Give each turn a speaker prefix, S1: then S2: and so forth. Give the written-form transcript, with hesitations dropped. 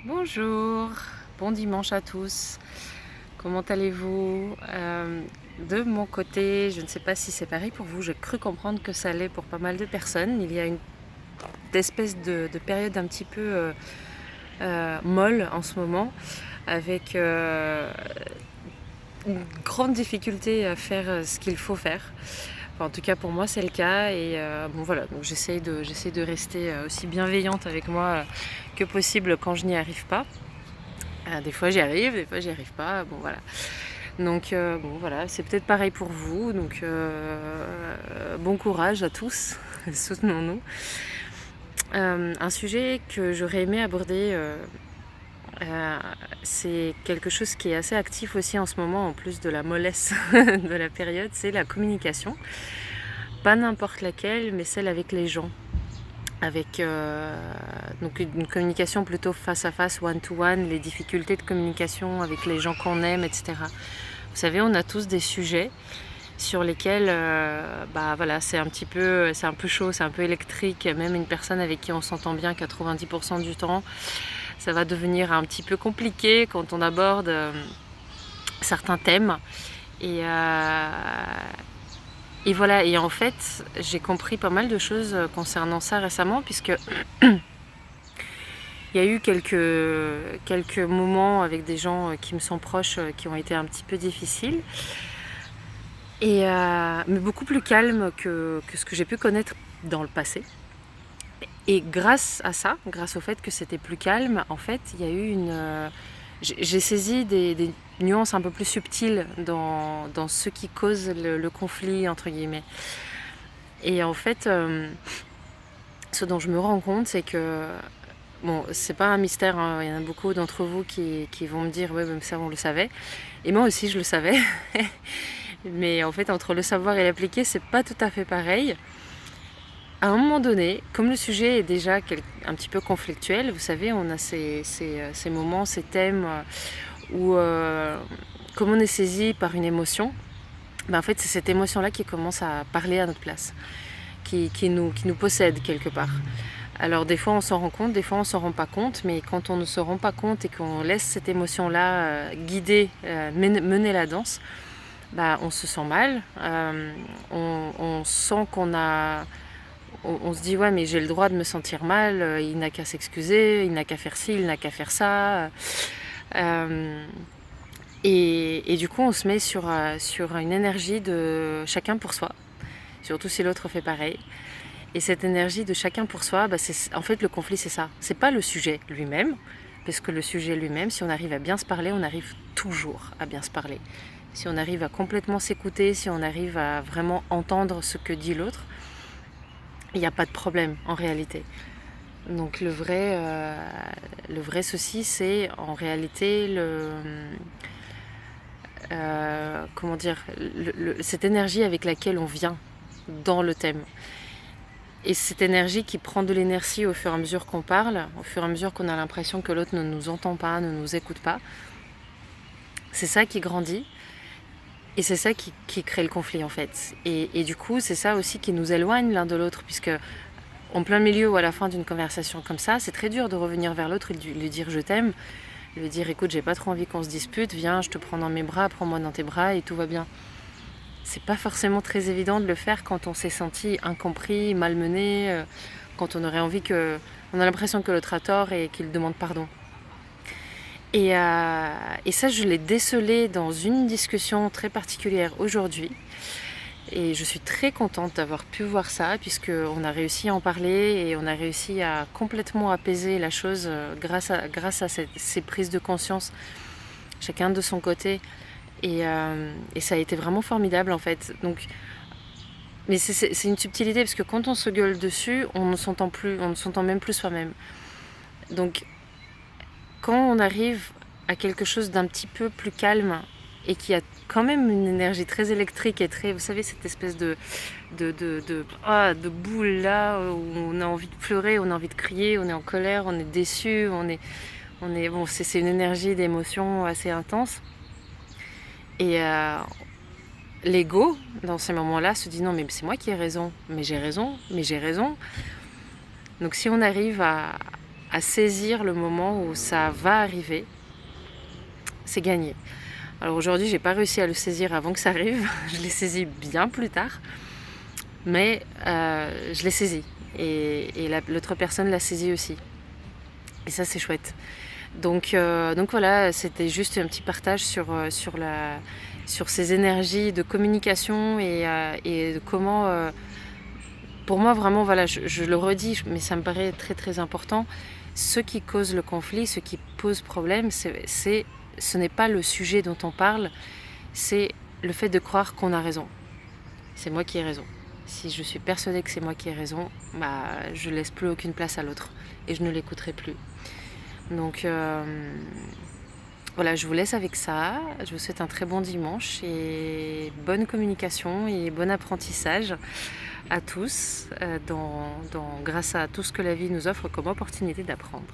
S1: Bonjour, bon dimanche à tous. Comment allez-vous? De mon côté, je ne sais pas si c'est pareil pour vous, j'ai cru comprendre que ça allait pour pas mal de personnes. Il y a une espèce de période un petit peu molle en ce moment, avec une grande difficulté à faire ce qu'il faut faire. Enfin, en tout cas pour moi c'est le cas et bon voilà, donc j'essaie de rester aussi bienveillante avec moi que possible quand je n'y arrive pas. Des fois j'y arrive, des fois j'y arrive pas, bon voilà. Donc bon voilà, c'est peut-être pareil pour vous, donc bon courage à tous, soutenons-nous. Un sujet que j'aurais aimé aborder, c'est quelque chose qui est assez actif aussi en ce moment, en plus de la mollesse de la période, c'est la communication. Pas n'importe laquelle, mais celle avec les gens. Avec donc une communication plutôt face à face, one to one, les difficultés de communication avec les gens qu'on aime, etc. Vous savez, on a tous des sujets sur lesquels voilà, c'est un peu chaud, c'est un peu électrique. Même une personne avec qui on s'entend bien 90% du temps, ça va devenir un petit peu compliqué quand on aborde certains thèmes. Et voilà, et en fait, j'ai compris pas mal de choses concernant ça récemment, puisque il y a eu quelques moments avec des gens qui me sont proches qui ont été un petit peu difficiles, mais beaucoup plus calmes que ce que j'ai pu connaître dans le passé. Et grâce à ça, grâce au fait que c'était plus calme, en fait, il y a eu j'ai saisi des nuances un peu plus subtiles dans ce qui cause le conflit, entre guillemets. Et en fait, ce dont je me rends compte, c'est que bon, c'est pas un mystère, hein. Il y en a beaucoup d'entre vous qui vont me dire ouais, même ça on le savait. Et moi aussi je le savais. Mais en fait, entre le savoir et l'appliquer, c'est pas tout à fait pareil. À un moment donné, comme le sujet est déjà un petit peu conflictuel, vous savez, on a ces moments, ces thèmes où, comme on est saisi par une émotion, en fait, c'est cette émotion-là qui commence à parler à notre place, qui nous possède quelque part. Alors des fois on s'en rend compte, des fois on s'en rend pas compte, mais quand on ne se rend pas compte et qu'on laisse cette émotion-là guider, mener la danse, on se sent mal, on sent on se dit ouais mais j'ai le droit de me sentir mal, il n'a qu'à s'excuser, il n'a qu'à faire ci, il n'a qu'à faire ça. Et du coup on se met sur une énergie de chacun pour soi, surtout si l'autre fait pareil. Et cette énergie de chacun pour soi, en fait le conflit c'est ça. C'est pas le sujet lui-même, parce que le sujet lui-même, si on arrive à bien se parler, on arrive toujours à bien se parler. Si on arrive à complètement s'écouter, si on arrive à vraiment entendre ce que dit l'autre, il n'y a pas de problème en réalité. Donc le vrai souci, c'est en réalité comment dire, cette énergie avec laquelle on vient dans le thème. Et cette énergie qui prend de l'énergie au fur et à mesure qu'on parle, au fur et à mesure qu'on a l'impression que l'autre ne nous entend pas, ne nous écoute pas, c'est ça qui grandit et c'est ça qui crée le conflit en fait. Et du coup, c'est ça aussi qui nous éloigne l'un de l'autre, puisque en plein milieu ou à la fin d'une conversation comme ça, c'est très dur de revenir vers l'autre et de lui dire je t'aime, lui dire écoute, j'ai pas trop envie qu'on se dispute, viens, je te prends dans mes bras, prends-moi dans tes bras et tout va bien. C'est pas forcément très évident de le faire quand on s'est senti incompris, malmené, quand on aurait envie on a l'impression que l'autre a tort et qu'il demande pardon. Et ça, je l'ai décelé dans une discussion très particulière aujourd'hui. Et je suis très contente d'avoir pu voir ça, puisqu'on a réussi à en parler et on a réussi à complètement apaiser la chose grâce à ces prises de conscience, chacun de son côté. Et ça a été vraiment formidable en fait. Donc, mais c'est une subtilité, parce que quand on se gueule dessus, on ne s'entend même plus soi-même. Donc quand on arrive à quelque chose d'un petit peu plus calme et qui a quand même une énergie très électrique et très, vous savez, cette espèce de boule là où on a envie de pleurer, on a envie de crier, on est en colère, on est déçu, bon, c'est une énergie d'émotion assez intense. Et l'ego, dans ces moments-là, se dit non mais c'est moi qui ai raison, mais j'ai raison. Donc si on arrive à saisir le moment où ça va arriver, c'est gagné. Alors aujourd'hui, j'ai pas réussi à le saisir avant que ça arrive, je l'ai saisi bien plus tard, mais je l'ai saisi et l'autre personne l'a saisi aussi. Et ça, c'est chouette. Donc voilà, c'était juste un petit partage sur ces énergies de communication et de comment, pour moi vraiment, voilà, je le redis, mais ça me paraît très très important, ce qui cause le conflit, ce qui pose problème, ce n'est pas le sujet dont on parle, c'est le fait de croire qu'on a raison. C'est moi qui ai raison. Si je suis persuadée que c'est moi qui ai raison, je laisse plus aucune place à l'autre et je ne l'écouterai plus. Donc voilà, je vous laisse avec ça. Je vous souhaite un très bon dimanche et bonne communication et bon apprentissage à tous grâce à tout ce que la vie nous offre comme opportunité d'apprendre.